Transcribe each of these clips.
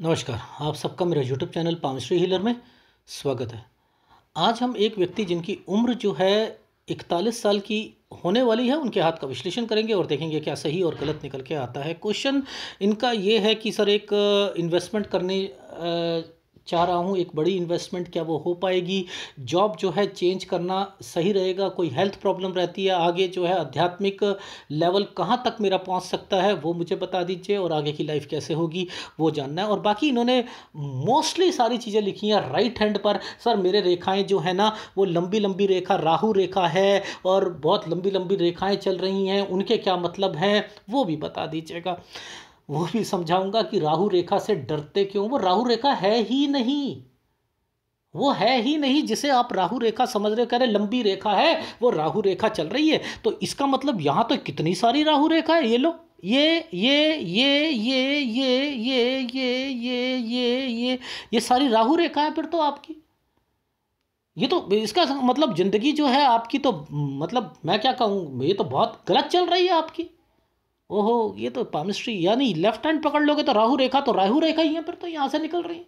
नमस्कार। आप सबका मेरे यूट्यूब चैनल पामश्री हीलर में स्वागत है। आज हम एक व्यक्ति जिनकी उम्र जो है 41 साल की होने वाली है, उनके हाथ का विश्लेषण करेंगे और देखेंगे क्या सही और गलत निकल के आता है। क्वेश्चन इनका ये है कि सर एक इन्वेस्टमेंट करने चाह रहा हूँ, एक बड़ी इन्वेस्टमेंट, क्या वो हो पाएगी? जॉब जो है चेंज करना सही रहेगा? कोई हेल्थ प्रॉब्लम रहती है? आगे जो है आध्यात्मिक लेवल कहाँ तक मेरा पहुँच सकता है वो मुझे बता दीजिए, और आगे की लाइफ कैसे होगी वो जानना है। और बाकी इन्होंने मोस्टली सारी चीज़ें लिखी हैं राइट हैंड पर। सर मेरे रेखाएं जो है ना वो लंबी लंबी रेखा राहु रेखा है और बहुत लंबी लंबी रेखाएं चल रही हैं, उनके क्या मतलब हैं वो भी बता दीजिएगा। वो भी समझाऊंगा कि राहु रेखा से डरते क्यों। वो राहु रेखा है ही नहीं, वो है ही नहीं जिसे आप राहु रेखा समझ रहे हो। कह रहे लंबी रेखा है, वो राहु रेखा चल रही है, तो इसका मतलब यहां तो कितनी सारी राहु रेखा है। ये लो, ये सारी राहु रेखा है फिर तो आपकी। ये तो इसका मतलब जिंदगी जो है आपकी तो मतलब मैं क्या कहूँ, ये तो बहुत गलत चल रही है आपकी। ओहो, ये तो पामिस्ट्री, यानी लेफ्ट हैंड पकड़ लोगे तो राहु रेखा, तो राहु रेखा ही है फिर तो यहां से निकल रही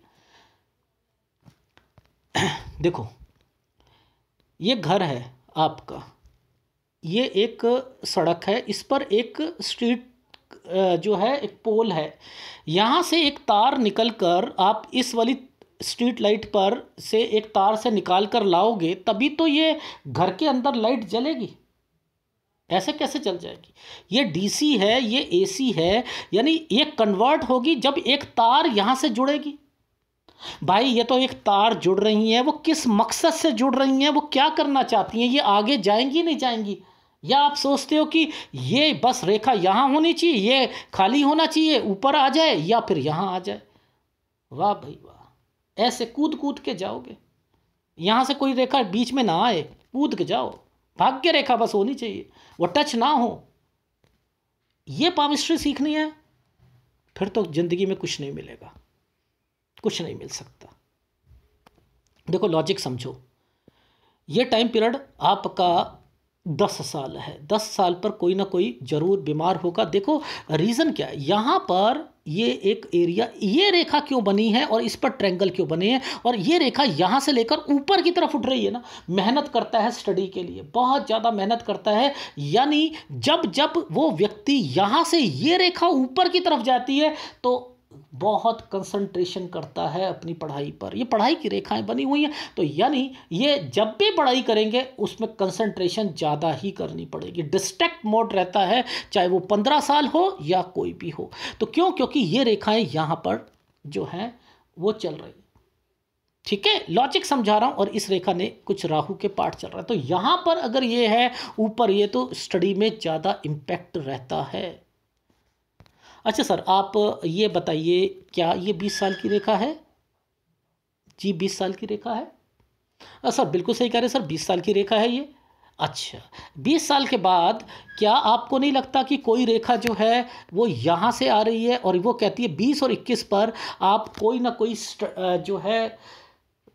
है। देखो, ये घर है आपका, ये एक सड़क है, इस पर एक स्ट्रीट जो है एक पोल है, यहां से एक तार निकलकर आप इस वाली स्ट्रीट लाइट पर से एक तार से निकाल कर लाओगे तभी तो ये घर के अंदर लाइट जलेगी। ऐसे कैसे चल जाएगी? ये डीसी है, ये एसी है, यानी ये कन्वर्ट होगी जब एक तार यहां से जुड़ेगी। भाई ये तो एक तार जुड़ रही हैं, वो किस मकसद से जुड़ रही हैं, वो क्या करना चाहती हैं, ये आगे जाएंगी नहीं जाएंगी? या आप सोचते हो कि ये बस रेखा यहां होनी चाहिए, ये खाली होना चाहिए, ऊपर आ जाए या फिर यहां आ जाए? वाह भाई वाह, ऐसे कूद कूद के जाओगे, यहां से कोई रेखा बीच में ना आए, कूद के जाओ। भाग्य रेखा बस होनी चाहिए, वो टच ना हो। ये पामिस्ट्री सीखनी है फिर तो जिंदगी में कुछ नहीं मिलेगा, कुछ नहीं मिल सकता। देखो लॉजिक समझो, ये टाइम पीरियड आपका 10 साल है, 10 साल पर कोई ना कोई जरूर बीमार होगा। देखो रीज़न क्या है, यहाँ पर ये एक एरिया, ये रेखा क्यों बनी है और इस पर ट्रायंगल क्यों बने हैं, और ये रेखा यहाँ से लेकर ऊपर की तरफ उठ रही है ना। मेहनत करता है स्टडी के लिए, बहुत ज़्यादा मेहनत करता है, यानी जब जब वो व्यक्ति यहाँ से ये रेखा ऊपर की तरफ जाती है तो बहुत कंसंट्रेशन करता है अपनी पढ़ाई पर। ये पढ़ाई की रेखाएं बनी हुई हैं, तो यानी ये जब भी पढ़ाई करेंगे उसमें कंसंट्रेशन ज़्यादा ही करनी पड़ेगी। डिस्ट्रैक्ट मोड रहता है, चाहे वो 15 साल हो या कोई भी हो। तो क्यों? क्योंकि ये रेखाएं यहाँ पर जो हैं वो चल रही। ठीक है, लॉजिक समझा रहा हूँ। और इस रेखा ने कुछ राहु के पार्ट चल रहा है, तो यहाँ पर अगर ये है ऊपर, ये तो स्टडी में ज़्यादा इम्पैक्ट रहता है। अच्छा सर आप ये बताइए, क्या ये 20 साल की रेखा है? जी 20 साल की रेखा है। सर बिल्कुल सही कह रहे हैं सर, 20 साल की रेखा है ये। अच्छा, 20 साल के बाद क्या आपको नहीं लगता कि कोई रेखा जो है वो यहाँ से आ रही है और वो कहती है 20 और 21 पर आप कोई ना कोई जो है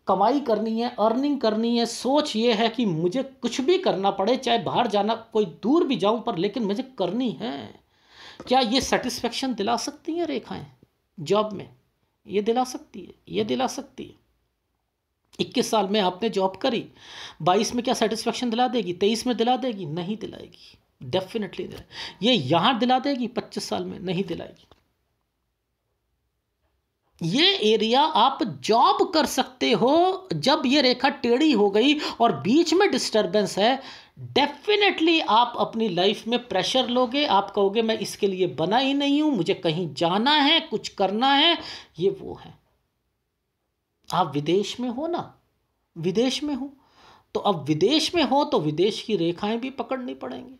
कमाई करनी है, अर्निंग करनी है। सोच ये है कि मुझे कुछ भी करना पड़े, चाहे बाहर जाना, कोई दूर भी जाऊं, पर लेकिन मुझे करनी है। क्या ये सेटिस्फेक्शन दिला सकती हैं रेखाएं जॉब में? ये दिला सकती है, ये दिला सकती है। 21 साल में आपने जॉब करी, 22 में क्या सेटिस्फेक्शन दिला देगी? 23 में दिला देगी? नहीं दिलाएगी, डेफिनेटली दिलाएगी। ये यहां दिला देगी? 25 साल में नहीं दिलाएगी। ये एरिया आप जॉब कर सकते हो जब ये रेखा टेढ़ी हो गई और बीच में डिस्टरबेंस है, डेफिनेटली आप अपनी लाइफ में प्रेशर लोगे। आप कहोगे मैं इसके लिए बना ही नहीं हूं, मुझे कहीं जाना है, कुछ करना है, ये वो है। आप विदेश में हो ना, विदेश में हो, तो अब विदेश में हो तो विदेश की रेखाएं भी पकड़नी पड़ेंगी।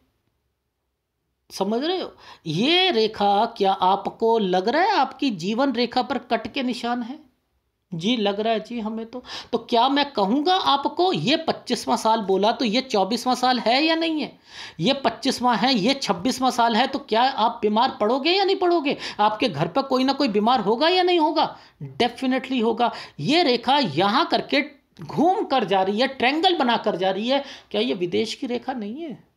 समझ रहे हो? ये रेखा क्या आपको लग रहा है आपकी जीवन रेखा पर कट के निशान है? जी लग रहा है जी हमें तो क्या मैं कहूँगा आपको ये 25वां साल बोला तो ये 24वां साल है या नहीं है? ये 25वां है, ये 26वां साल है, तो क्या आप बीमार पड़ोगे या नहीं पड़ोगे? आपके घर पर कोई ना कोई बीमार होगा या नहीं होगा? डेफिनेटली होगा। ये रेखा यहाँ करके घूम कर जा रही है, ट्रायंगल बना कर जा रही है, क्या ये विदेश की रेखा नहीं है?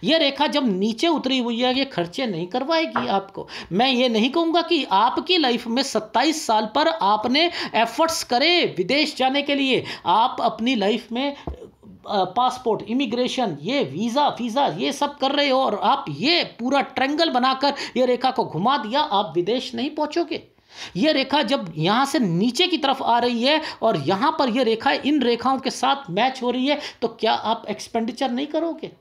ये रेखा जब नीचे उतरी हुई है, ये खर्चे नहीं करवाएगी आपको। मैं ये नहीं कहूँगा कि आपकी लाइफ में 27 साल पर आपने एफर्ट्स करे विदेश जाने के लिए, आप अपनी लाइफ में पासपोर्ट, इमिग्रेशन, ये वीज़ा वीज़ा ये सब कर रहे हो और आप ये पूरा ट्रायंगल बनाकर ये रेखा को घुमा दिया, आप विदेश नहीं पहुंचोगे। ये रेखा जब यहाँ से नीचे की तरफ आ रही है और यहाँ पर ये रेखा इन रेखाओं के साथ मैच हो रही है, तो क्या आप एक्सपेंडिचर नहीं करोगे?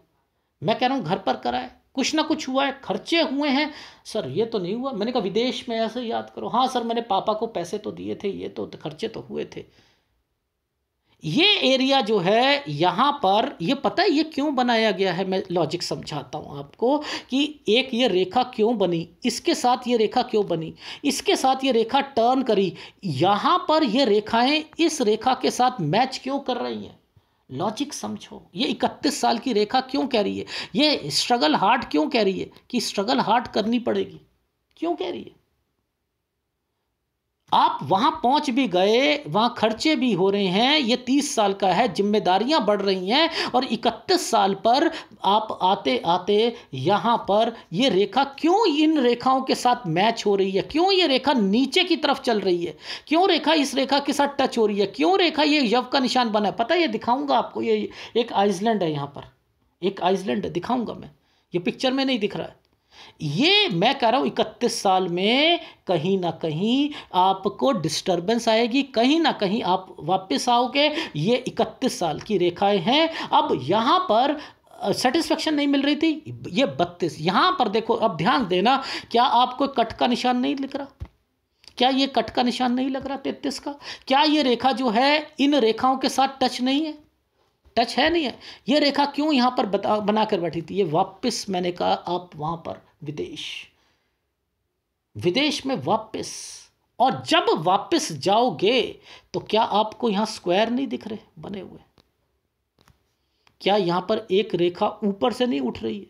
मैं कह रहा हूँ घर पर कराए, कुछ ना कुछ हुआ है, खर्चे हुए हैं। सर ये तो नहीं हुआ। मैंने कहा विदेश में ऐसे याद करो, हाँ सर मैंने पापा को पैसे तो दिए थे, ये तो खर्चे तो हुए थे। ये एरिया जो है यहाँ पर, ये पता है ये क्यों बनाया गया है? मैं लॉजिक समझाता हूँ आपको कि एक ये रेखा क्यों बनी, इसके साथ ये रेखा क्यों बनी, इसके साथ ये रेखा टर्न करी, यहाँ पर ये रेखाएं इस रेखा के साथ मैच क्यों कर रही हैं? लॉजिक समझो। ये 31 साल की रेखा क्यों कह रही है? ये स्ट्रगल हार्ड क्यों कह रही है कि स्ट्रगल हार्ड करनी पड़ेगी? क्यों कह रही है? आप वहां पहुंच भी गए, वहां खर्चे भी हो रहे हैं, ये 30 साल का है, जिम्मेदारियां बढ़ रही हैं और 31 साल पर आप आते आते यहां पर ये रेखा क्यों इन रेखाओं के साथ मैच हो रही है? क्यों ये रेखा नीचे की तरफ चल रही है? क्यों रेखा इस रेखा के साथ टच हो रही है? क्यों रेखा ये यव का निशान बना है? पता है, ये दिखाऊंगा आपको। ये एक आइसलैंड है, यहाँ पर एक आइसलैंड दिखाऊंगा मैं, ये पिक्चर में नहीं दिख रहा है। ये मैं कह रहा हूं 31 साल में कहीं ना कहीं आपको डिस्टरबेंस आएगी, कहीं ना कहीं आप वापस आओगे। ये 31 साल की रेखाएं हैं। अब यहां पर सेटिस्फेक्शन नहीं मिल रही थी, ये 32। यहां पर देखो, अब ध्यान देना, क्या आपको कट का निशान नहीं लिख रहा? क्या ये कट का निशान नहीं लग रहा 33 का? क्या ये रेखा जो है इन रेखाओं के साथ टच नहीं है? टच है नहीं है। ये रेखा क्यों यहाँ पर बना कर बैठी थी? ये वापस, मैंने कहा आप वहाँ पर विदेश में वापस, और जब वापस जाओगे तो क्या आपको यहाँ स्क्वायर नहीं दिख रहे बने हुए? क्या यहाँ पर एक रेखा ऊपर से नहीं उठ रही है?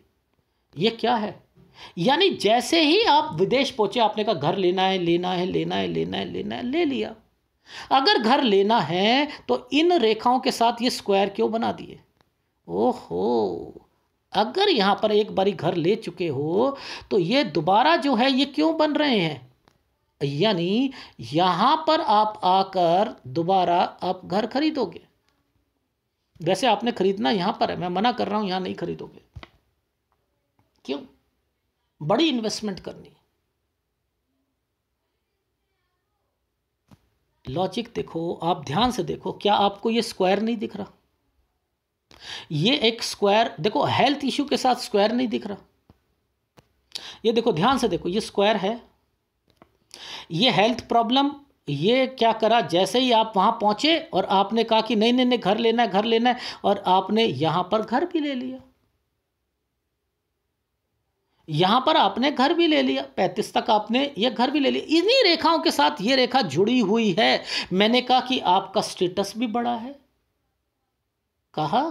ये क्या है? यानी जैसे ही आप विदेश पहुंचे, आपने कहा घर लेना है, लेना है, लेना है, लेना है, लेना है, ले लिया। अगर घर लेना है तो इन रेखाओं के साथ ये स्क्वायर क्यों बना दिए? ओहो, अगर यहां पर एक बारी घर ले चुके हो तो ये दोबारा जो है ये क्यों बन रहे हैं? यानी यहां पर आप आकर दोबारा आप घर खरीदोगे। वैसे आपने खरीदना यहां पर है, मैं मना कर रहा हूं, यहां नहीं खरीदोगे। क्यों? बड़ी इन्वेस्टमेंट करनी। लॉजिक देखो, आप ध्यान से देखो, क्या आपको ये स्क्वायर नहीं दिख रहा? ये एक स्क्वायर देखो, हेल्थ इश्यू के साथ स्क्वायर नहीं दिख रहा। ये देखो, ध्यान से देखो, ये स्क्वायर है, ये हेल्थ प्रॉब्लम। ये क्या करा, जैसे ही आप वहां पहुंचे और आपने कहा कि नहीं नहीं नहीं घर लेना है, घर लेना है, और आपने यहां पर घर भी ले लिया। यहां पर आपने घर भी ले लिया, 35 तक आपने ये घर भी ले लिया। इन्हीं रेखाओं के साथ ये रेखा जुड़ी हुई है। मैंने कहा कि आपका स्टेटस भी बड़ा है। कहा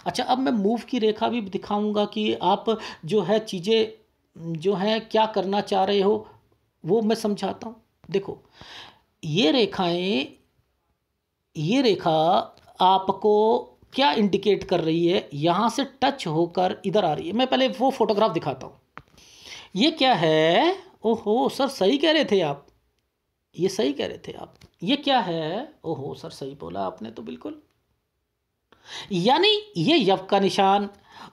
अच्छा, अब मैं मूव की रेखा भी दिखाऊंगा कि आप जो है चीज़ें जो हैं क्या करना चाह रहे हो, वो मैं समझाता हूँ। देखो, ये रेखाएं, ये रेखा आपको क्या इंडिकेट कर रही है? यहाँ से टच होकर इधर आ रही है। मैं पहले वो फोटोग्राफ दिखाता हूँ। ये क्या है? ओहो सर, सही कह रहे थे आप, ये सही कह रहे थे आप। ये क्या है? ओहो सर, सही बोला आपने तो बिल्कुल। यानी ये यव का निशान,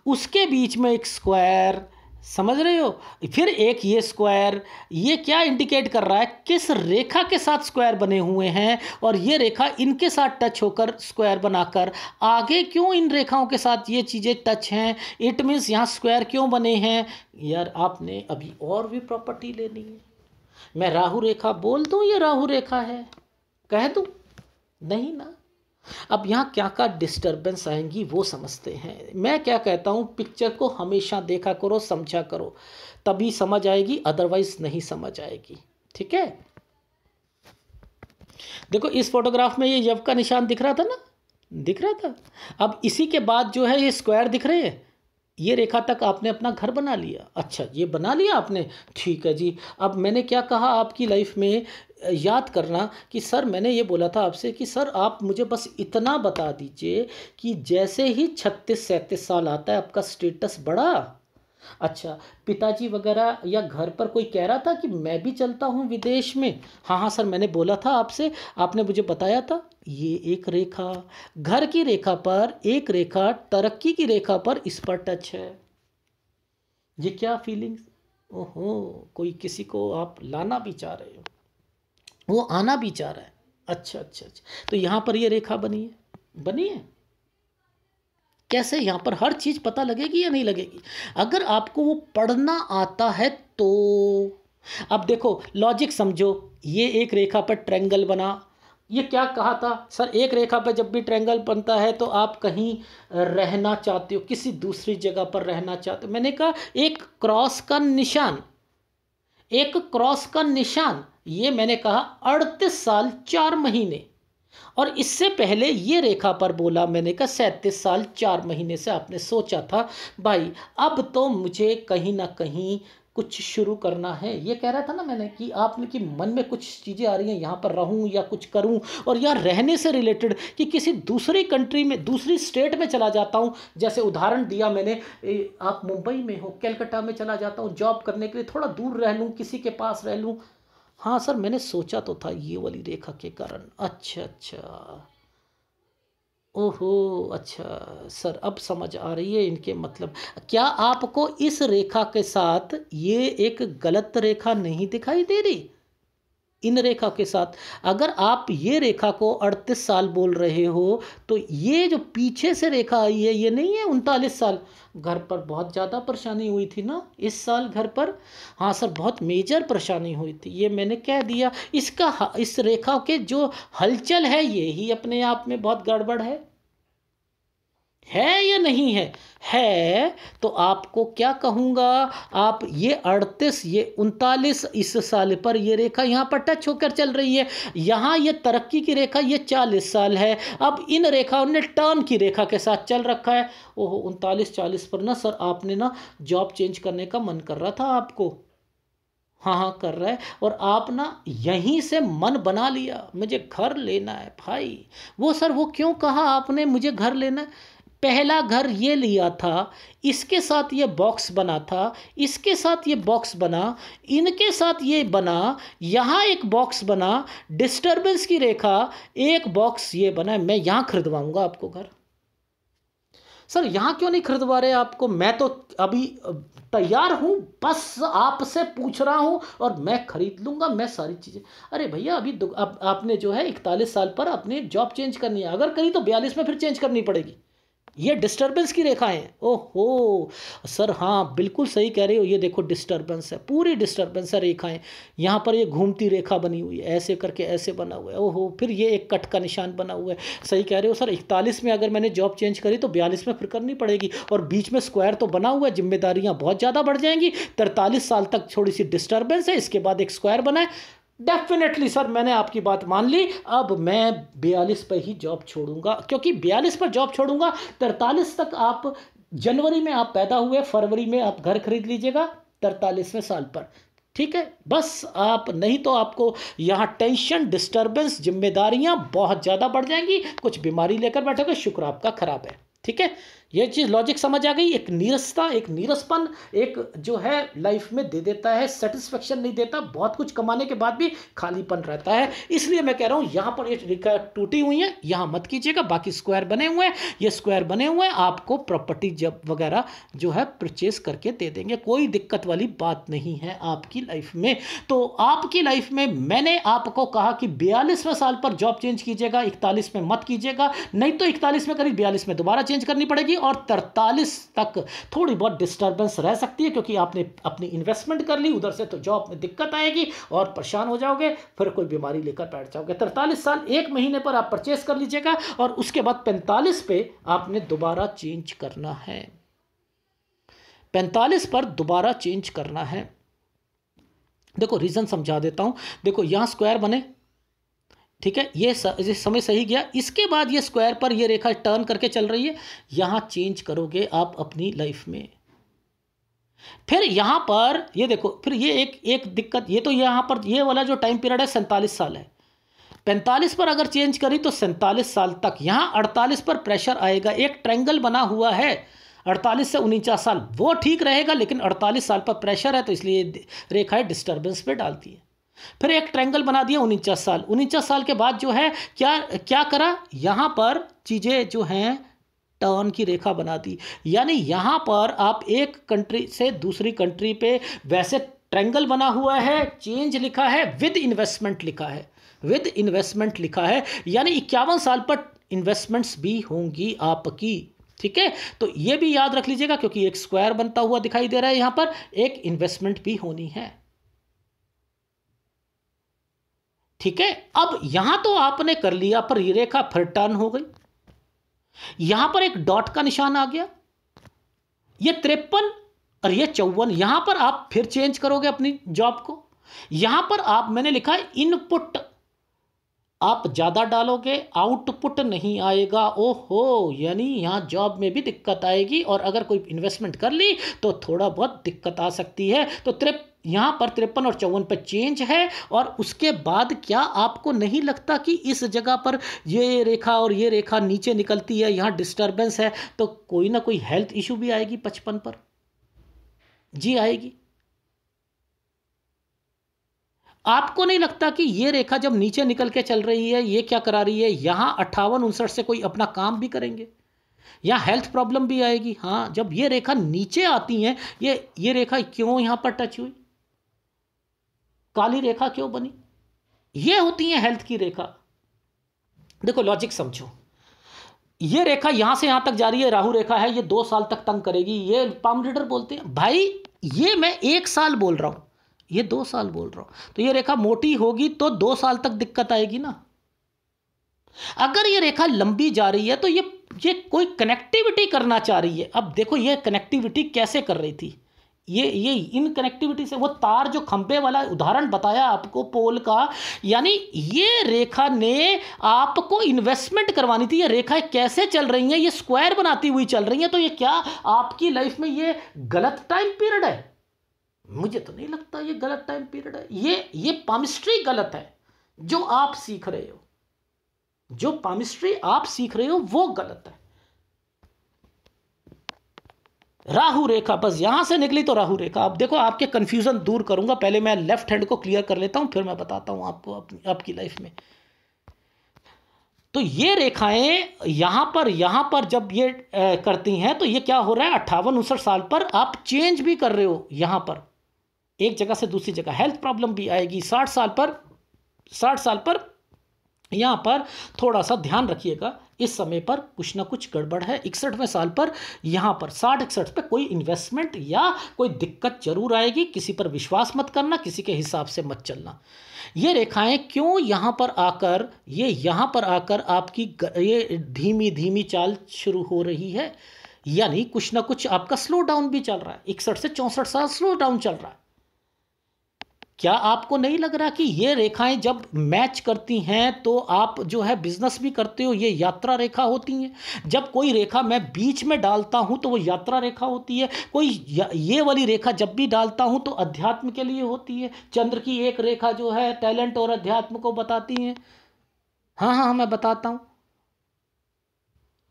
उसके बीच में एक स्क्वायर, समझ रहे हो? फिर एक ये स्क्वायर, ये क्या इंडिकेट कर रहा है? किस रेखा के साथ स्क्वायर बने हुए हैं, और ये रेखा इनके साथ टच होकर स्क्वायर बनाकर आगे क्यों इन रेखाओं के साथ ये चीज़ें टच हैं? इट मीन्स यहाँ स्क्वायर क्यों बने हैं? यार आपने अभी और भी प्रॉपर्टी लेनी है। मैं राहु रेखा बोल दूँ ये राहु रेखा है, कह दूँ? नहीं ना। अब यहाँ क्या क्या डिस्टर्बेंस आएंगी वो समझते हैं। मैं क्या कहता हूँ, पिक्चर को हमेशा देखा करो, समझा करो, तभी समझ आएगी, अदरवाइज नहीं समझ आएगी। ठीक है? देखो, इस फोटोग्राफ में ये यव का निशान दिख रहा था ना, दिख रहा था। अब इसी के बाद जो है ये स्क्वायर दिख रहे हैं, ये रेखा तक आपने अपना घर बना लिया। अच्छा, ये बना लिया आपने, ठीक है जी। अब मैंने क्या कहा आपकी लाइफ में, याद करना कि सर मैंने ये बोला था आपसे कि सर आप मुझे बस इतना बता दीजिए कि जैसे ही 36-37 आता है आपका स्टेटस बढ़ा। अच्छा, पिताजी वगैरह या घर पर कोई कह रहा था कि मैं भी चलता हूँ विदेश में? हाँ हाँ सर, मैंने बोला था आपसे, आपने मुझे बताया था। ये एक रेखा, घर की रेखा पर एक रेखा, तरक्की की रेखा पर इस पर टच है। ये क्या फीलिंग्स, ओहो, कोई किसी को आप लाना भी चाह रहे हो, वो आना भी चाह रहा है। अच्छा अच्छा अच्छा, तो यहाँ पर ये रेखा बनी है, बनी है। कैसे, यहाँ पर हर चीज़ पता लगेगी या नहीं लगेगी? अगर आपको वो पढ़ना आता है तो। अब देखो लॉजिक समझो, ये एक रेखा पर ट्रायंगल बना। ये क्या कहा था सर, एक रेखा पर जब भी ट्रायंगल बनता है तो आप कहीं रहना चाहते हो, किसी दूसरी जगह पर रहना चाहते हो। मैंने कहा एक क्रॉस का निशान, एक क्रॉस का निशान, ये मैंने कहा 38 साल 4 महीने। और इससे पहले ये रेखा पर बोला मैंने कहा 37 साल 4 महीने से आपने सोचा था भाई अब तो मुझे कहीं ना कहीं कुछ शुरू करना है। ये कह रहा था ना मैंने कि आपने कि मन में कुछ चीज़ें आ रही हैं, यहाँ पर रहूँ या कुछ करूँ। और यहाँ रहने से रिलेटेड कि किसी दूसरी कंट्री में, दूसरी स्टेट में चला जाता हूँ। जैसे उदाहरण दिया मैंने, आप मुंबई में हो, कलकत्ता में चला जाता हूँ जॉब करने के लिए, थोड़ा दूर रह लूँ, किसी के पास रह लूँ। हाँ सर, मैंने सोचा तो था ये वाली रेखा के कारण। अच्छा अच्छा, ओहो, अच्छा सर, अब समझ आ रही है इनके मतलब। क्या आपको इस रेखा के साथ ये एक गलत रेखा नहीं दिखाई दे रही? इन रेखा के साथ अगर आप ये रेखा को 38 साल बोल रहे हो, तो ये जो पीछे से रेखा आई है ये नहीं है 39 साल? घर पर बहुत ज़्यादा परेशानी हुई थी ना इस साल घर पर? हाँ सर, बहुत मेजर परेशानी हुई थी, ये मैंने कह दिया। इसका इस रेखा के जो हलचल है ये ही अपने आप में बहुत गड़बड़ है या नहीं है? है तो आपको क्या कहूँगा, आप ये 38, ये 39, इस साल पर ये रेखा यहाँ पर टच होकर चल रही है। यहाँ ये तरक्की की रेखा ये 40 साल है। अब इन रेखाओं ने टर्न की रेखा के साथ चल रखा है। ओहो, 39-40 पर ना सर आपने ना जॉब चेंज करने का मन कर रहा था आपको? हाँ हाँ कर रहा है। और आप ना यहीं से मन बना लिया मुझे घर लेना है भाई। वो सर वो क्यों कहा आपने मुझे घर लेना है? पहला घर ये लिया था, इसके साथ ये बॉक्स बना था, इसके साथ ये बॉक्स बना, इनके साथ ये बना, यहाँ एक बॉक्स बना, डिस्टरबेंस की रेखा, एक बॉक्स ये बना। मैं यहाँ खरीदवाऊंगा आपको घर। सर यहाँ क्यों नहीं खरीदवा रहे आपको? मैं तो अभी तैयार हूँ, बस आपसे पूछ रहा हूँ और मैं खरीद लूँगा मैं सारी चीज़ें। अरे भैया अभी अब आपने जो है 41 साल पर अपनी जॉब चेंज करनी है, अगर कहीं तो 42 में फिर चेंज करनी पड़ेगी। ये डिस्टरबेंस की रेखाएं हैं। ओहो सर, हाँ बिल्कुल सही कह रहे हो, ये देखो डिस्टरबेंस है, पूरी डिस्टरबेंस है रेखाएं। यहाँ पर ये घूमती रेखा बनी हुई है, ऐसे करके ऐसे बना हुआ है। ओहो, फिर ये एक कट का निशान बना हुआ है। सही कह रहे हो सर, 41 में अगर मैंने जॉब चेंज करी तो 42 में फिर करनी पड़ेगी। और बीच में स्क्वायर तो बना हुआ है, जिम्मेदारियाँ बहुत ज़्यादा बढ़ जाएंगी। 43 साल तक थोड़ी सी डिस्टर्बेंस है, इसके बाद एक स्क्वायर बना है। डेफिनेटली सर, मैंने आपकी बात मान ली। अब मैं 42 पर ही जॉब छोड़ूंगा, क्योंकि 42 पर जॉब छोड़ूंगा। 43 तक आप, जनवरी में आप पैदा हुए, फरवरी में आप घर खरीद लीजिएगा 43वें साल पर। ठीक है, बस आप नहीं तो आपको यहाँ टेंशन, डिस्टर्बेंस, जिम्मेदारियां बहुत ज़्यादा बढ़ जाएंगी, कुछ बीमारी लेकर बैठोगे, शुक्र आपका खराब है। ठीक है, ये चीज़ लॉजिक समझ आ गई। एक नीरसता, एक नीरसपन, एक जो है लाइफ में दे देता है, सेटिस्फेक्शन नहीं देता, बहुत कुछ कमाने के बाद भी खालीपन रहता है। इसलिए मैं कह रहा हूँ यहाँ पर ये रेखा टूटी हुई है, यहाँ मत कीजिएगा। बाकी स्क्वायर बने हुए हैं, ये स्क्वायर बने हुए हैं, आपको प्रॉपर्टी जब वगैरह जो है परचेज करके दे देंगे, कोई दिक्कत वाली बात नहीं है आपकी लाइफ में। तो आपकी लाइफ में मैंने आपको कहा कि 42वें साल पर जॉब चेंज कीजिएगा, 41 में मत कीजिएगा। नहीं तो 41 में करी, 42 में दोबारा चेंज करनी पड़ेगी। और 43 तक थोड़ी बहुत डिस्टर्बेंस रह सकती है, क्योंकि आपने अपनी इन्वेस्टमेंट कर ली उधर से, तो जॉब में दिक्कत आएगी और परेशान हो जाओगे, फिर कोई बीमारी लेकर बैठ जाओगे। 43 साल 1 महीने पर आप परचेस कर लीजिएगा, और उसके बाद 45 पे आपने दोबारा चेंज करना है। 45 पर दोबारा चेंज करना है। देखो रीज़न समझा देता हूं। देखो यहां स्क्वायर बने, ठीक है, ये समय सही गया। इसके बाद ये स्क्वायर पर ये रेखा टर्न करके चल रही है, यहां चेंज करोगे आप अपनी लाइफ में। फिर यहां पर ये देखो, फिर ये एक दिक्कत, ये तो यहां पर ये वाला जो टाइम पीरियड है 47 साल है, 45 पर अगर चेंज करी तो 47 साल तक। यहां 48 पर प्रेशर आएगा, एक ट्रायंगल बना हुआ है 48 से 49 साल, वो ठीक रहेगा, लेकिन 48 साल पर प्रेशर है तो इसलिए रेखाएं डिस्टर्बेंस पे डालती है। फिर एक ट्रायंगल बना दिया 49 साल, 49 साल के बाद जो है क्या क्या करा, यहां पर चीजें जो हैं टर्न की रेखा बना दी। यानी यहां पर आप एक कंट्री से दूसरी कंट्री पे, वैसे ट्रायंगल बना हुआ है, चेंज लिखा है, विद इन्वेस्टमेंट लिखा है, विद इन्वेस्टमेंट लिखा है, यानी 51 साल पर इन्वेस्टमेंट्स भी होंगी आपकी। ठीक है, तो ये भी याद रख लीजिएगा, क्योंकि एक स्क्वायर बनता हुआ दिखाई दे रहा है, यहां पर एक इन्वेस्टमेंट भी होनी है। ठीक है, अब यहां तो आपने कर लिया, पर ये रेखा फिर टर्न हो गई, यहां पर एक डॉट का निशान आ गया, ये 53 और ये 54, यहां पर आप फिर चेंज करोगे अपनी जॉब को। यहां पर आप, मैंने लिखा है इनपुट आप ज़्यादा डालोगे, आउटपुट नहीं आएगा, ओहो, यानी यहाँ जॉब में भी दिक्कत आएगी, और अगर कोई इन्वेस्टमेंट कर ली तो थोड़ा बहुत दिक्कत आ सकती है। तो यहाँ पर 53 और 54 पर चेंज है, और उसके बाद क्या आपको नहीं लगता कि इस जगह पर ये रेखा और ये रेखा नीचे निकलती है, यहाँ डिस्टर्बेंस है, तो कोई ना कोई हेल्थ इशू भी आएगी 55 पर? जी आएगी। आपको नहीं लगता कि ये रेखा जब नीचे निकल के चल रही है, ये क्या करा रही है, यहां 58-59 से कोई अपना काम भी करेंगे, या हेल्थ प्रॉब्लम भी आएगी। हाँ, जब ये रेखा नीचे आती है, ये रेखा क्यों यहां पर टच हुई, काली रेखा क्यों बनी, ये होती है हेल्थ की रेखा। देखो लॉजिक समझो, ये रेखा यहां से यहां तक जा रही है, राहु रेखा है, ये 2 साल तक तंग करेगी, ये पाम रीडर बोलते हैं भाई, ये मैं 1 साल बोल रहा हूं, ये 2 साल बोल रहा हूं, तो ये रेखा मोटी होगी तो 2 साल तक दिक्कत आएगी ना। अगर ये रेखा लंबी जा रही है तो ये कोई कनेक्टिविटी करना चाह रही है। अब देखो ये कनेक्टिविटी कैसे कर रही थी, ये इन कनेक्टिविटी से, वो तार जो खंभे वाला उदाहरण बताया आपको पोल का, यानी ये रेखा ने आपको इन्वेस्टमेंट करवानी थी। ये रेखाएं कैसे चल रही हैं, ये स्क्वायर बनाती हुई चल रही हैं, तो ये क्या आपकी लाइफ में ये गलत टाइम पीरियड है? मुझे तो नहीं लगता ये गलत टाइम पीरियड है। ये पामिस्ट्री गलत है जो आप सीख रहे हो, जो पामिस्ट्री आप सीख रहे हो वो गलत है। राहु रेखा बस यहां से निकली तो राहु रेखा। अब देखो आपके कंफ्यूजन दूर करूंगा, पहले मैं लेफ्ट हैंड को क्लियर कर लेता हूं, फिर मैं बताता हूं आपको आपकी लाइफ में। तो ये रेखाएं यहां पर जब ये करती हैं तो ये क्या हो रहा है, 58-59 साल पर आप चेंज भी कर रहे हो, यहां पर एक जगह से दूसरी जगह हेल्थ प्रॉब्लम भी आएगी। 60 साल पर यहां पर थोड़ा सा ध्यान रखिएगा, इस समय पर कुछ ना कुछ गड़बड़ है। 61वें साल पर यहां पर 60-61 पे कोई इन्वेस्टमेंट या कोई दिक्कत जरूर आएगी। किसी पर विश्वास मत करना, किसी के हिसाब से मत चलना। ये रेखाएं क्यों यहां पर आकर आपकी ये धीमी धीमी चाल शुरू हो रही है, यानी कुछ ना कुछ आपका स्लो डाउन भी चल रहा है। 61 से 64 साल स्लो डाउन चल रहा है। क्या आपको नहीं लग रहा कि ये रेखाएं जब मैच करती हैं तो आप जो है बिजनेस भी करते हो, ये यात्रा रेखा होती हैं। जब कोई रेखा मैं बीच में डालता हूं तो वो यात्रा रेखा होती है। ये वाली रेखा जब भी डालता हूं तो अध्यात्म के लिए होती है। चंद्र की एक रेखा जो है टैलेंट और अध्यात्म को बताती है। हाँ मैं बताता हूं।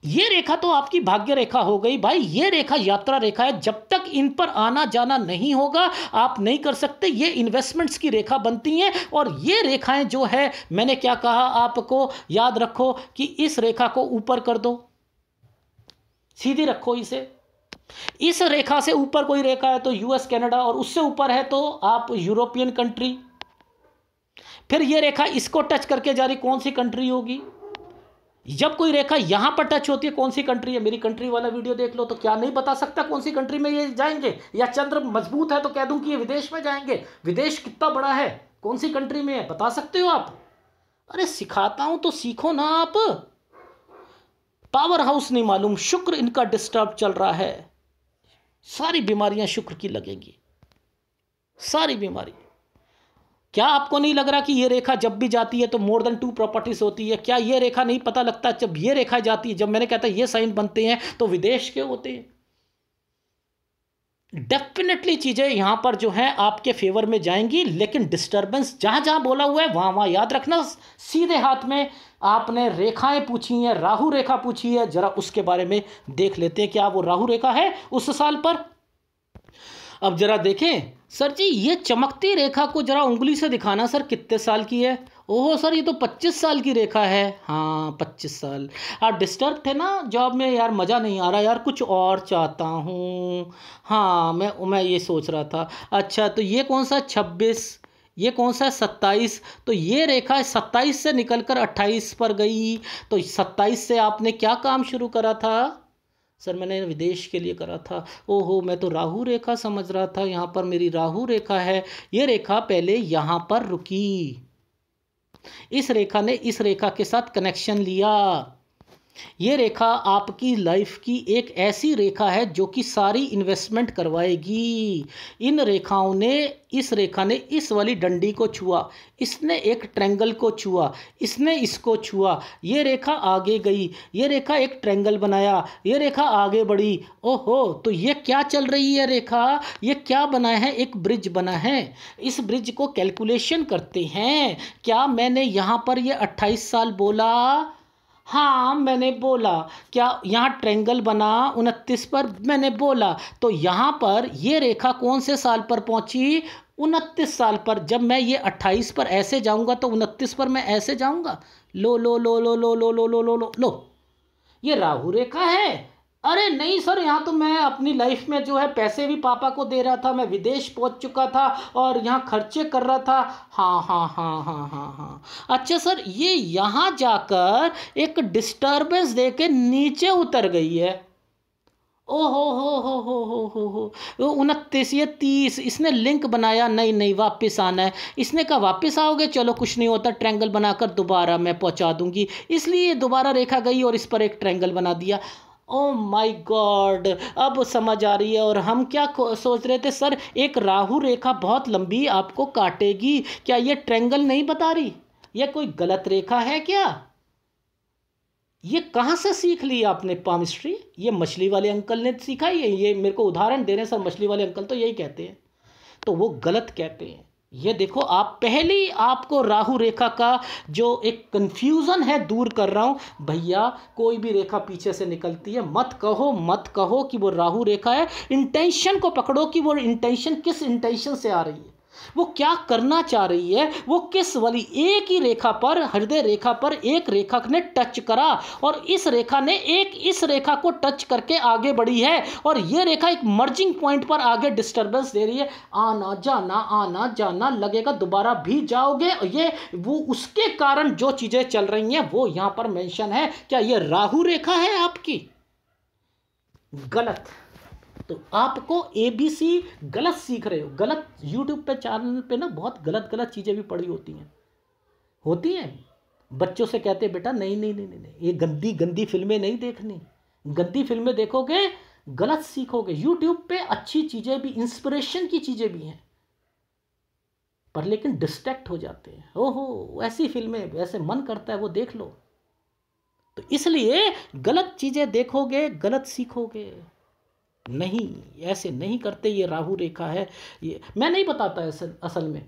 ये रेखा तो आपकी भाग्य रेखा हो गई भाई, ये रेखा यात्रा रेखा है। जब तक इन पर आना जाना नहीं होगा आप नहीं कर सकते। ये इन्वेस्टमेंट्स की रेखा बनती हैं। और ये रेखाएं जो है, मैंने क्या कहा आपको, याद रखो कि इस रेखा को ऊपर कर दो, सीधी रखो इसे। इस रेखा से ऊपर कोई रेखा है तो यूएस कनाडा, और उससे ऊपर है तो आप यूरोपियन कंट्री। फिर ये रेखा इसको टच करके जा रही, कौन सी कंट्री होगी? जब कोई रेखा यहां पर टच होती है, कौन सी कंट्री है? मेरी कंट्री वाला वीडियो देख लो, तो क्या नहीं बता सकता कौन सी कंट्री में ये जाएंगे? या चंद्र मजबूत है तो कह दूं कि ये विदेश में जाएंगे। विदेश कितना बड़ा है, कौन सी कंट्री में है, बता सकते हो आप? अरे सिखाता हूं तो सीखो ना आप। पावर हाउस नहीं मालूम, शुक्र इनका डिस्टर्ब चल रहा है, सारी बीमारियां शुक्र की लगेंगी, सारी बीमारी। क्या आपको नहीं लग रहा कि ये रेखा जब भी जाती है तो मोर देन 2 प्रॉपर्टीज होती है? क्या ये रेखा नहीं पता लगता जब ये रेखा जाती है, जब मैंने कहता ये साइन बनते हैं तो विदेश के होते हैं? डेफिनेटली चीजें यहां पर जो है आपके फेवर में जाएंगी, लेकिन डिस्टर्बेंस जहां जहां बोला हुआ है वहां वहां याद रखना। सीधे हाथ में आपने रेखाएं पूछी हैं, राहु रेखा पूछी है, जरा उसके बारे में देख लेते हैं क्या वो राहु रेखा है उस साल पर। अब जरा देखें सर जी, ये चमकती रेखा को जरा उंगली से दिखाना सर, कितने साल की है? ओहो सर, ये तो 25 साल की रेखा है। हाँ 25 साल। आप डिस्टर्ब थे ना जॉब में, यार मज़ा नहीं आ रहा यार, कुछ और चाहता हूँ। हाँ मैं ये सोच रहा था। अच्छा तो ये कौन सा 26, ये कौन सा है 27? तो ये रेखा 27 से निकलकर 28 पर गई। तो 27 से आपने क्या काम शुरू करा था? सर मैंने विदेश के लिए करा था। ओहो, मैं तो राहु रेखा समझ रहा था, यहाँ पर मेरी राहु रेखा है। ये रेखा पहले यहाँ पर रुकी, इस रेखा ने इस रेखा के साथ कनेक्शन लिया। ये रेखा आपकी लाइफ की एक ऐसी रेखा है जो कि सारी इन्वेस्टमेंट करवाएगी। इन रेखाओं ने, इस रेखा ने इस वाली डंडी को छुआ, इसने एक ट्रायंगल को छुआ, इसने इसको छुआ, ये रेखा आगे गई, ये रेखा एक ट्रायंगल बनाया, ये रेखा आगे बढ़ी। ओहो, तो ये क्या चल रही है रेखा? ये क्या बना है? एक ब्रिज बना है। इस ब्रिज को कैलकुलेशन करते हैं। क्या मैंने यहाँ पर ये 28 साल बोला? हाँ मैंने बोला। क्या यहाँ ट्रायंगल बना 29 पर? मैंने बोला। तो यहाँ पर ये रेखा कौन से साल पर पहुँची? 29 साल पर। जब मैं ये 28 पर ऐसे जाऊँगा तो 29 पर मैं ऐसे जाऊँगा। लो लो लो लो लो लो लो लो लो लो लो, ये राहु रेखा है। अरे नहीं सर, यहाँ तो मैं अपनी लाइफ में जो है पैसे भी पापा को दे रहा था, मैं विदेश पहुँच चुका था और यहाँ खर्चे कर रहा था। हाँ हाँ हाँ हाँ हाँ हाँ। अच्छा सर, ये यहाँ जाकर एक डिस्टर्बेंस दे के नीचे उतर गई है। ओ हो 29, ये 30, इसने लिंक बनाया। नहीं नहीं, वापस आना है। इसने कहा वापस आओगे, चलो कुछ नहीं होता, ट्रायंगल बनाकर दोबारा मैं पहुंचा दूंगी। इसलिए दोबारा रेखा गई और इस पर एक ट्रायंगल बना दिया। ओ माय गॉड, अब समझ आ रही है। और हम क्या सोच रहे थे सर, एक राहु रेखा बहुत लंबी आपको काटेगी, क्या ये ट्रायंगल नहीं बता रही? ये कोई गलत रेखा है क्या? ये कहाँ से सीख ली आपने पामिस्ट्री? ये मछली वाले अंकल ने सीखा ही है। ये मेरे को उदाहरण दे रहे हैं सर, मछली वाले अंकल तो यही कहते हैं, तो वो गलत कहते हैं। ये देखो, आप पहली आपको राहु रेखा का जो एक कंफ्यूजन है दूर कर रहा हूं। भैया कोई भी रेखा पीछे से निकलती है, मत कहो कि वो राहु रेखा है। इंटेंशन को पकड़ो कि वो इंटेंशन किस इंटेंशन से आ रही है, वो क्या करना चाह रही है, वो किस वाली एक ही रेखा पर, हृदय रेखा पर एक रेखा ने टच करा और इस रेखा ने एक इस रेखा को टच करके आगे बढ़ी है और ये रेखा एक मर्जिंग पॉइंट पर आगे डिस्टर्बेंस दे रही है। आना जाना लगेगा, दोबारा भी जाओगे। ये वो उसके कारण जो चीजें चल रही हैं वो यहां पर मेंशन है। क्या ये राहु रेखा है आपकी? गलत। तो आपको ABC गलत सीख रहे हो, गलत। यूट्यूब पे चैनल पे ना बहुत गलत गलत चीज़ें भी पड़ी होती हैं। बच्चों से कहते हैं बेटा नहीं नहीं नहीं नहीं, ये गंदी गंदी फिल्में नहीं देखनी, गंदी फिल्में देखोगे गलत सीखोगे। यूट्यूब पे अच्छी चीज़ें भी, इंस्पिरेशन की चीज़ें भी हैं, पर लेकिन डिस्ट्रैक्ट हो जाते हैं। ओहो, ऐसी फिल्में, वैसे मन करता है वो देख लो। तो इसलिए गलत चीज़ें देखोगे गलत सीखोगे। नहीं, ऐसे नहीं करते। ये राहु रेखा है, ये मैं नहीं बताता असल में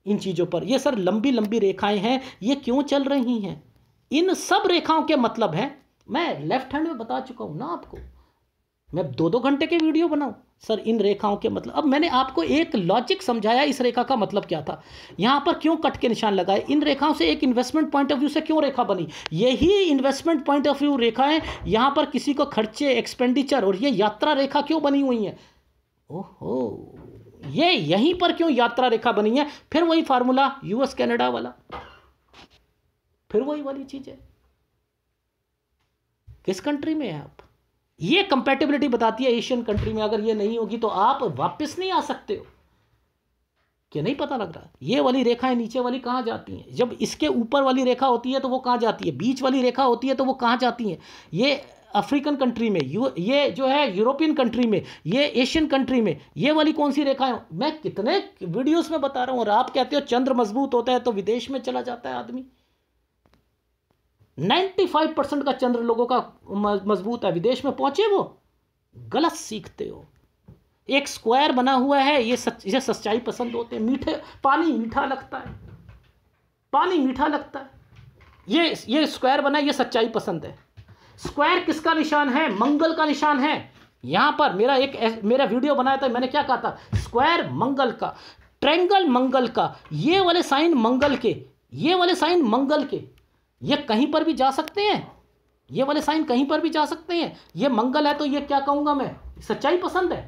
इन चीज़ों पर। ये सर लंबी लंबी रेखाएं हैं, ये क्यों चल रही हैं, इन सब रेखाओं के मतलब हैं। मैं लेफ्ट हैंड में बता चुका हूँ ना आपको, मैं 2-2 घंटे के वीडियो बनाऊँ सर इन रेखाओं के मतलब। अब मैंने आपको एक लॉजिक समझाया, इस रेखा का मतलब क्या था, यहाँ पर क्यों कट के निशान लगाए, इन रेखाओं से एक इन्वेस्टमेंट पॉइंट ऑफ व्यू से क्यों रेखा बनी। यही इन्वेस्टमेंट पॉइंट ऑफ व्यू रेखाएं यहाँ पर किसी को खर्चे, एक्सपेंडिचर, और ये यात्रा रेखा क्यों बनी हुई है। ओहो, ये यहीं पर क्यों यात्रा रेखा बनी है। फिर वही फार्मूला US कनाडा वाला, फिर वही वाली चीज है। किस कंट्री में है आप? ये कंपैटिबिलिटी बताती है एशियन कंट्री में। अगर ये नहीं होगी तो आप वापस नहीं आ सकते हो। क्या नहीं पता लग रहा? ये वाली रेखाएं नीचे वाली कहाँ जाती हैं? जब इसके ऊपर वाली रेखा होती है तो वो कहाँ जाती है? बीच वाली रेखा होती है तो वो कहाँ जाती है? ये अफ्रीकन कंट्री में, ये जो है यूरोपियन कंट्री में, ये एशियन कंट्री में, ये वाली कौन सी रेखाएं। मैं कितने वीडियोस में बता रहा हूं, और आप कहते हो चंद्र मजबूत होता है तो विदेश में चला जाता है आदमी। 95% का चंद्र लोगों का मजबूत है, विदेश में पहुंचे वो। गलत सीखते हो। एक स्क्वायर बना हुआ है, ये सच्चाई पसंद होते हैं। मीठे पानी मीठा लगता है, पानी मीठा लगता है। ये स्क्वायर बना है, ये सच्चाई पसंद है। स्क्वायर किसका निशान है? मंगल का निशान है। यहां पर मेरा वीडियो बनाया था, मैंने क्या कहा था? स्क्वायर मंगल का, ट्रायंगल मंगल का, ये वाले साइन मंगल के, ये वाले साइन मंगल के, ये कहीं पर भी जा सकते हैं, ये वाले साइन कहीं पर भी जा सकते हैं। ये मंगल है तो ये क्या कहूंगा मैं? सच्चाई पसंद है।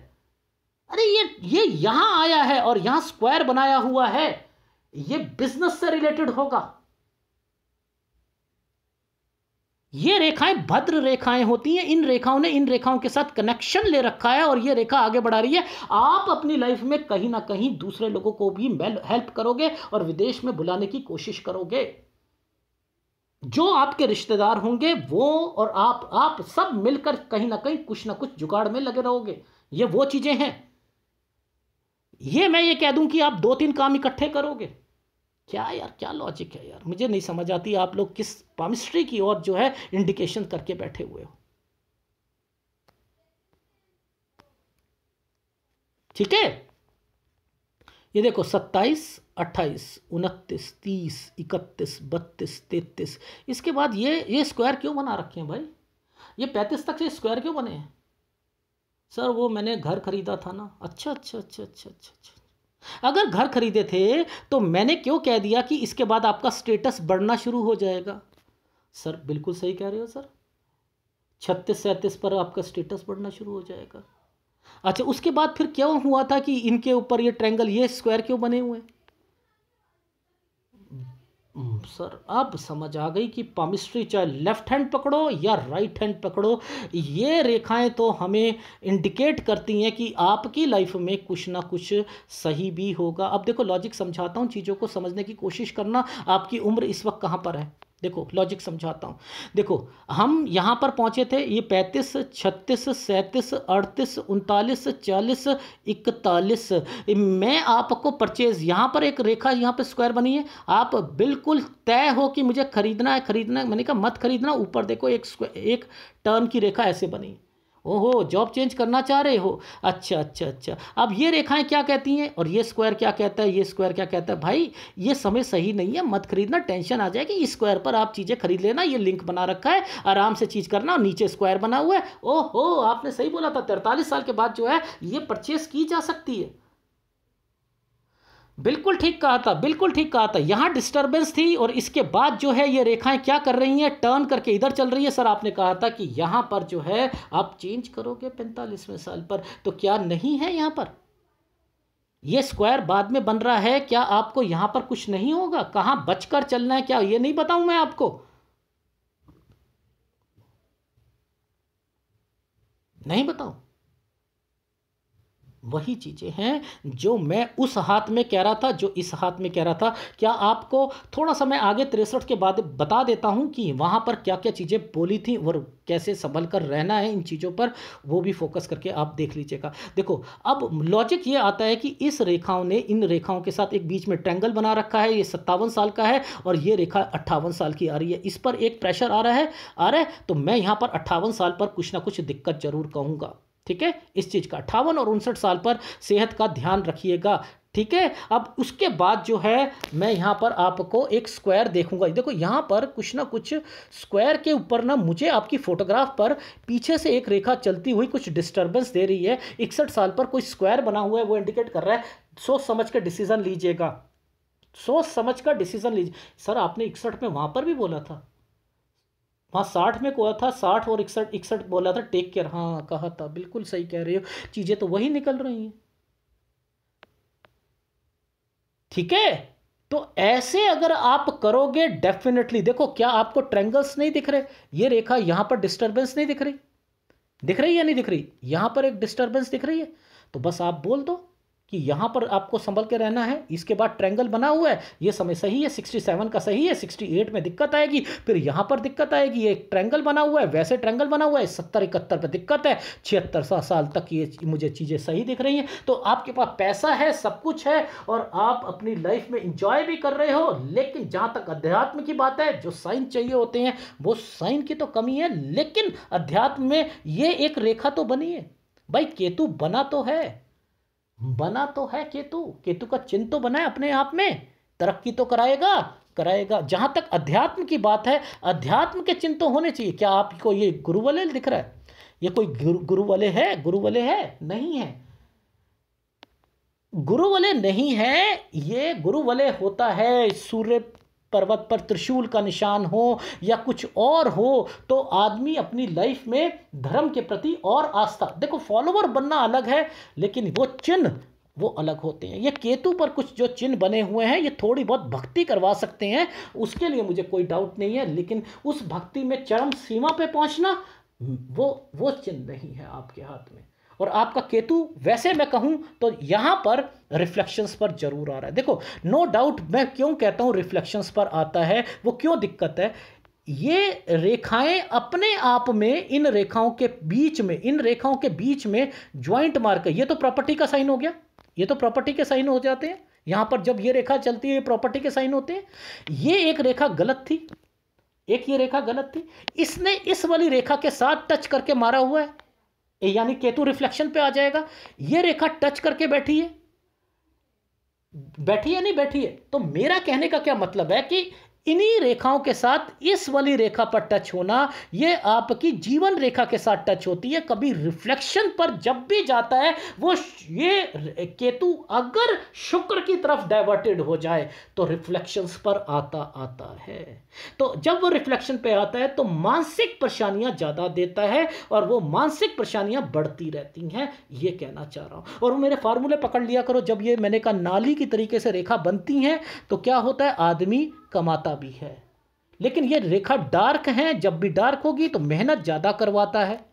अरे ये यहां आया है और यहां स्क्वायर बनाया हुआ है, ये बिजनेस से रिलेटेड होगा। ये रेखाएं भद्र रेखाएं होती हैं। इन रेखाओं ने इन रेखाओं के साथ कनेक्शन ले रखा है और ये रेखा आगे बढ़ा रही है। आप अपनी लाइफ में कहीं ना कहीं दूसरे लोगों को भी हेल्प करोगे और विदेश में बुलाने की कोशिश करोगे। जो आपके रिश्तेदार होंगे वो और आप सब मिलकर कहीं ना कहीं कुछ ना कुछ जुगाड़ में लगे रहोगे। ये वो चीजें हैं। मैं ये कह दूं कि आप 2-3 काम इकट्ठे करोगे। क्या यार, क्या लॉजिक है यार, मुझे नहीं समझ आती। आप लोग किस पामिस्ट्री की ओर जो है इंडिकेशन करके बैठे हुए हो। ठीक है, ये देखो 27, 28, 29, 30, 31, 32, 33। इसके बाद ये स्क्वायर क्यों बना रखे हैं भाई? ये 35 तक से स्क्वायर क्यों बने हैं? सर वो मैंने घर खरीदा था ना। अच्छा अच्छा अच्छा अच्छा अच्छा अच्छा। अगर घर खरीदे थे तो मैंने क्यों कह दिया कि इसके बाद आपका स्टेटस बढ़ना शुरू हो जाएगा? सर बिल्कुल सही कह रहे हो सर, 36-37 पर आपका स्टेटस बढ़ना शुरू हो जाएगा। अच्छा, उसके बाद फिर क्यों हुआ था कि इनके ऊपर ये ट्रायंगल, ये स्क्वायर क्यों बने हुए? सर अब समझ आ गई कि पामिस्ट्री चाहे लेफ्ट हैंड पकड़ो या राइट हैंड पकड़ो, ये रेखाएं तो हमें इंडिकेट करती हैं कि आपकी लाइफ में कुछ ना कुछ सही भी होगा। अब देखो लॉजिक समझाता हूँ, चीज़ों को समझने की कोशिश करना। आपकी उम्र इस वक्त कहाँ पर है? देखो लॉजिक समझाता हूँ। देखो हम यहाँ पर पहुँचे थे, ये 35, 36, 37, 38, 39, 40, 41। मैं आपको परचेज, यहाँ पर एक रेखा, यहाँ पर स्क्वायर बनी है। आप बिल्कुल तय हो कि मुझे खरीदना है, खरीदना है। मैंने कहा मत खरीदना। ऊपर देखो एक टर्न की रेखा ऐसे बनी। ओहो, जॉब चेंज करना चाह रहे हो? अच्छा अच्छा अच्छा। अब ये रेखाएं क्या कहती हैं और ये स्क्वायर क्या कहता है? ये स्क्वायर क्या कहता है? भाई ये समय सही नहीं है, मत खरीदना, टेंशन आ जाएगी। इस स्क्वायर पर आप चीज़ें खरीद लेना, ये लिंक बना रखा है, आराम से चीज़ करना। और नीचे स्क्वायर बना हुआ है। ओहो, आपने सही बोला था, 43 साल के बाद जो है ये परचेस की जा सकती है। बिल्कुल ठीक कहा था, बिल्कुल ठीक कहा था। यहाँ डिस्टर्बेंस थी और इसके बाद जो है ये रेखाएं क्या कर रही हैं? टर्न करके इधर चल रही है। सर आपने कहा था कि यहाँ पर जो है आप चेंज करोगे 45वें साल पर, तो क्या नहीं है यहाँ पर? ये स्क्वायर बाद में बन रहा है, क्या आपको यहाँ पर कुछ नहीं होगा? कहाँ बचकर चलना है, क्या ये नहीं बताऊं मैं आपको? नहीं बताऊं? वही चीज़ें हैं जो मैं उस हाथ में कह रहा था, जो इस हाथ में कह रहा था। क्या आपको थोड़ा सा मैं आगे 63 के बाद बता देता हूं कि वहाँ पर क्या क्या चीज़ें बोली थी और कैसे संभल कर रहना है इन चीज़ों पर, वो भी फोकस करके आप देख लीजिएगा। देखो अब लॉजिक ये आता है कि इस रेखाओं ने इन रेखाओं के साथ एक बीच में ट्रायंगल बना रखा है। ये 57 साल का है और ये रेखा 58 साल की आ रही है। इस पर एक प्रेशर आ रहा है, तो मैं यहाँ पर 58 साल पर कुछ ना कुछ दिक्कत जरूर कहूँगा। ठीक है, इस चीज़ का 58 और 59 साल पर सेहत का ध्यान रखिएगा। ठीक है, अब उसके बाद जो है मैं यहाँ पर आपको एक स्क्वायर देखूंगा। देखो यहाँ पर कुछ ना कुछ स्क्वायर के ऊपर ना मुझे आपकी फोटोग्राफ पर पीछे से एक रेखा चलती हुई कुछ डिस्टर्बेंस दे रही है। 61 साल पर कोई स्क्वायर बना हुआ है, वो इंडिकेट कर रहा है। सोच समझ कर डिसीजन लीजिएगा, सोच समझ कर डिसीजन लीजिए। सर आपने 61 में वहाँ पर भी बोला था, वहाँ 60 में कोया था, 60 और 61 बोला था, टेक केयर। हाँ कहा था, बिल्कुल सही कह रहे हो, चीज़ें तो वही निकल रही हैं। ठीक है, तो ऐसे अगर आप करोगे डेफिनेटली, देखो क्या आपको ट्रायंगल्स नहीं दिख रहे? ये रेखा यहाँ पर डिस्टर्बेंस नहीं दिख रही या नहीं दिख रही? यहाँ पर एक डिस्टर्बेंस दिख रही है, तो बस आप बोल दो कि यहाँ पर आपको संभल के रहना है। इसके बाद ट्रायंगल बना हुआ है, ये समय सही है, 67 का सही है, 68 में दिक्कत आएगी, फिर यहाँ पर दिक्कत आएगी, ये ट्रायंगल बना हुआ है, वैसे ट्रायंगल बना हुआ है, 70-71 पे दिक्कत है, 76 साल तक ये मुझे चीज़ें सही दिख रही हैं। तो आपके पास पैसा है, सब कुछ है और आप अपनी लाइफ में इंजॉय भी कर रहे हो, लेकिन जहाँ तक अध्यात्म की बात है, जो साइन चाहिए होते हैं वो साइन की तो कमी है। लेकिन अध्यात्म में ये एक रेखा तो बनी है भाई, केतु बना तो है, बना तो है केतु, केतु का चिन्ह तो बना है अपने आप में, तरक्की तो कराएगा कराएगा। जहां तक अध्यात्म की बात है, अध्यात्म के चिन्ह तो होने चाहिए। क्या आपको ये गुरुवलय दिख रहा है? ये कोई गुरुवलय है? गुरुवलय है? नहीं है, गुरुवलय नहीं है। ये गुरुवलय होता है सूर्य पर्वत पर त्रिशूल का निशान हो या कुछ और हो, तो आदमी अपनी लाइफ में धर्म के प्रति और आस्था, देखो फॉलोवर बनना अलग है, लेकिन वो चिन्ह वो अलग होते हैं। ये केतु पर कुछ जो चिन्ह बने हुए हैं, ये थोड़ी बहुत भक्ति करवा सकते हैं, उसके लिए मुझे कोई डाउट नहीं है, लेकिन उस भक्ति में चरम सीमा पे पहुंचना वो चिन्ह नहीं है आपके हाथ में। और आपका केतु वैसे मैं कहूं तो यहां पर रिफ्लेक्शंस पर जरूर आ रहा है। देखो नो डाउट, मैं क्यों कहता हूं रिफ्लेक्शंस पर आता है, वो क्यों दिक्कत है, ये रेखाएं अपने आप में इन रेखाओं के बीच में ज्वाइंट मार्क है। ये तो प्रॉपर्टी का साइन हो गया, ये तो प्रॉपर्टी के साइन हो जाते हैं। यहां पर जब ये रेखा चलती है, ये प्रॉपर्टी के साइन होते हैं। ये एक रेखा गलत थी, एक ये रेखा गलत थी, इसने इस वाली रेखा के साथ टच करके मारा हुआ है, यानी केतु रिफ्लेक्शन पे आ जाएगा। ये रेखा टच करके बैठी है, नहीं बैठी है। तो मेरा कहने का क्या मतलब है कि इन्हीं रेखाओं के साथ इस वाली रेखा पर टच होना, ये आपकी जीवन रेखा के साथ टच होती है। कभी रिफ्लेक्शन पर जब भी जाता है वो, ये केतु अगर शुक्र की तरफ डाइवर्टेड हो जाए तो रिफ्लेक्शंस पर आता है। तो जब वो रिफ्लेक्शन पे आता है तो मानसिक परेशानियां ज्यादा देता है और वो मानसिक परेशानियां बढ़ती रहती हैं, ये कहना चाह रहा हूं। और मेरे फार्मूले पकड़ लिया करो, जब ये मैंने कहा नाली की तरीके से रेखा बनती हैं तो क्या होता है, आदमी कमाता भी है, लेकिन ये रेखा डार्क है, जब भी डार्क होगी तो मेहनत ज्यादा करवाता है,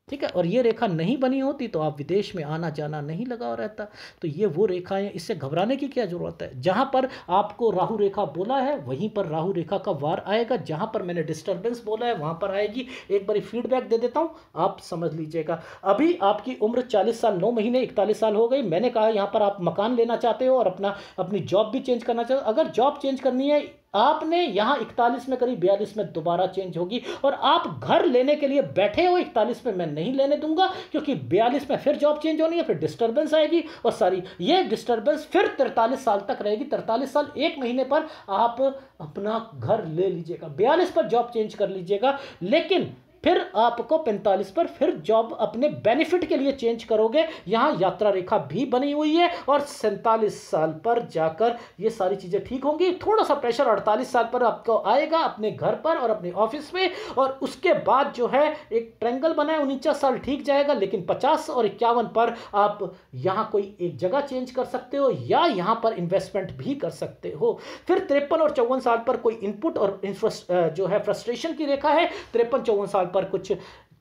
ठीक है। और ये रेखा नहीं बनी होती तो आप विदेश में आना जाना नहीं लगा रहता। तो ये वो रेखाएं, इससे घबराने की क्या जरूरत है। जहां पर आपको राहु रेखा बोला है वहीं पर राहु रेखा का वार आएगा, जहां पर मैंने डिस्टर्बेंस बोला है वहां पर आएगी। एक बार फीडबैक दे देता हूं, आप समझ लीजिएगा। अभी आपकी उम्र 40 साल 9 महीने 41 साल हो गई। मैंने कहा यहां पर आप मकान लेना चाहते हो और अपनी जॉब भी चेंज करना चाहते हो। अगर जॉब चेंज करनी है आपने, यहां 41 में करीब 42 में दोबारा चेंज होगी। और आप घर लेने के लिए बैठे हो 41 में, मैं नहीं लेने दूंगा, क्योंकि 42 में फिर जॉब चेंज होनी है, फिर डिस्टर्बेंस आएगी और सारी ये डिस्टर्बेंस फिर 43 साल तक रहेगी। 43 साल 1 महीने पर आप अपना घर ले लीजिएगा, 42 पर जॉब चेंज कर लीजिएगा, लेकिन फिर आपको 45 पर फिर जॉब अपने बेनिफिट के लिए चेंज करोगे। यहां यात्रा रेखा भी बनी हुई है और 47 साल पर जाकर ये सारी चीजें ठीक होंगी। थोड़ा सा प्रेशर 48 साल पर आपको आएगा अपने घर पर और अपने ऑफिस में, और उसके बाद जो है एक ट्रायंगल बना है 49 साल ठीक जाएगा, लेकिन 50 और 51 पर आप यहां कोई एक जगह चेंज कर सकते हो या यहां पर इन्वेस्टमेंट भी कर सकते हो। फिर 53 और 54 साल पर कोई इनपुट और जो है फ्रस्ट्रेशन की रेखा है, 53-54 साल पर कुछ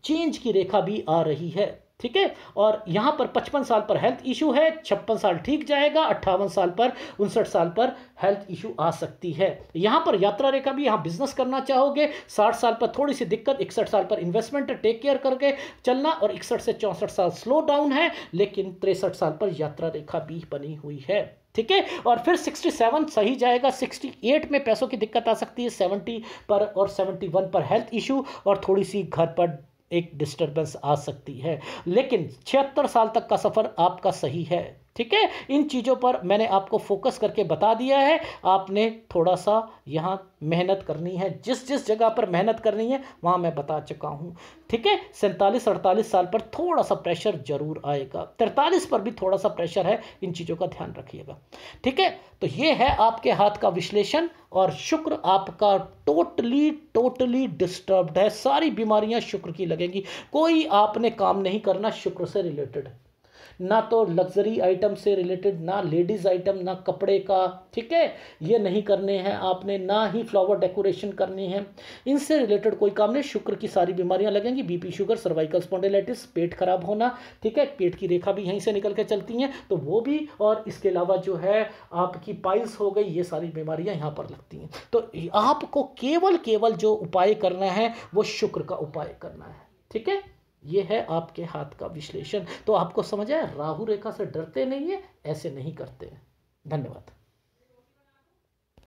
चेंज की रेखा भी आ रही है, ठीक है। और यहां पर 55 साल पर हेल्थ इशू है, 56 साल ठीक जाएगा, 58 साल पर 59 साल पर हेल्थ इशू आ सकती है। यहां पर यात्रा रेखा भी, यहां बिजनेस करना चाहोगे, 60 साल पर थोड़ी सी दिक्कत, 61 साल पर इन्वेस्टमेंट टेक केयर करके चलना, और 61 से 64 साल स्लो डाउन है, लेकिन 63 साल पर यात्रा रेखा भी बनी हुई है, ठीक है। और फिर 67 सही जाएगा, 68 में पैसों की दिक्कत आ सकती है, 70 पर और 71 पर हेल्थ इशू और थोड़ी सी घर पर एक डिस्टर्बेंस आ सकती है, लेकिन 76 साल तक का सफर आपका सही है, ठीक है। इन चीज़ों पर मैंने आपको फोकस करके बता दिया है, आपने थोड़ा सा यहाँ मेहनत करनी है, जिस जिस जगह पर मेहनत करनी है वहाँ मैं बता चुका हूँ, ठीक है। 47-48 साल पर थोड़ा सा प्रेशर जरूर आएगा, 43 पर भी थोड़ा सा प्रेशर है, इन चीज़ों का ध्यान रखिएगा, ठीक है। तो ये है आपके हाथ का विश्लेषण, और शुक्र आपका टोटली डिस्टर्ब्ड है, सारी बीमारियां शुक्र की लगेंगी, कोई आपने काम नहीं करना शुक्र से रिलेटेड, ना तो लग्जरी आइटम से रिलेटेड, ना लेडीज आइटम, ना कपड़े का, ठीक है, ये नहीं करने हैं आपने, ना ही फ्लावर डेकोरेशन करनी है, इनसे रिलेटेड कोई काम नहीं। शुक्र की सारी बीमारियां लगेंगी, बीपी, शुगर, सर्वाइकल स्पॉन्डिलाइटिस, पेट खराब होना, ठीक है, पेट की रेखा भी यहीं से निकल के चलती हैं तो वो भी, और इसके अलावा जो है आपकी पाइल्स हो गई, ये सारी बीमारियां यहां पर लगती हैं। तो आपको केवल केवल जो उपाय करना है वो शुक्र का उपाय करना है, ठीक है। ये है आपके हाथ का विश्लेषण। तो आपको समझ आया, राहु रेखा से डरते नहीं है, ऐसे नहीं करते हैं। धन्यवाद।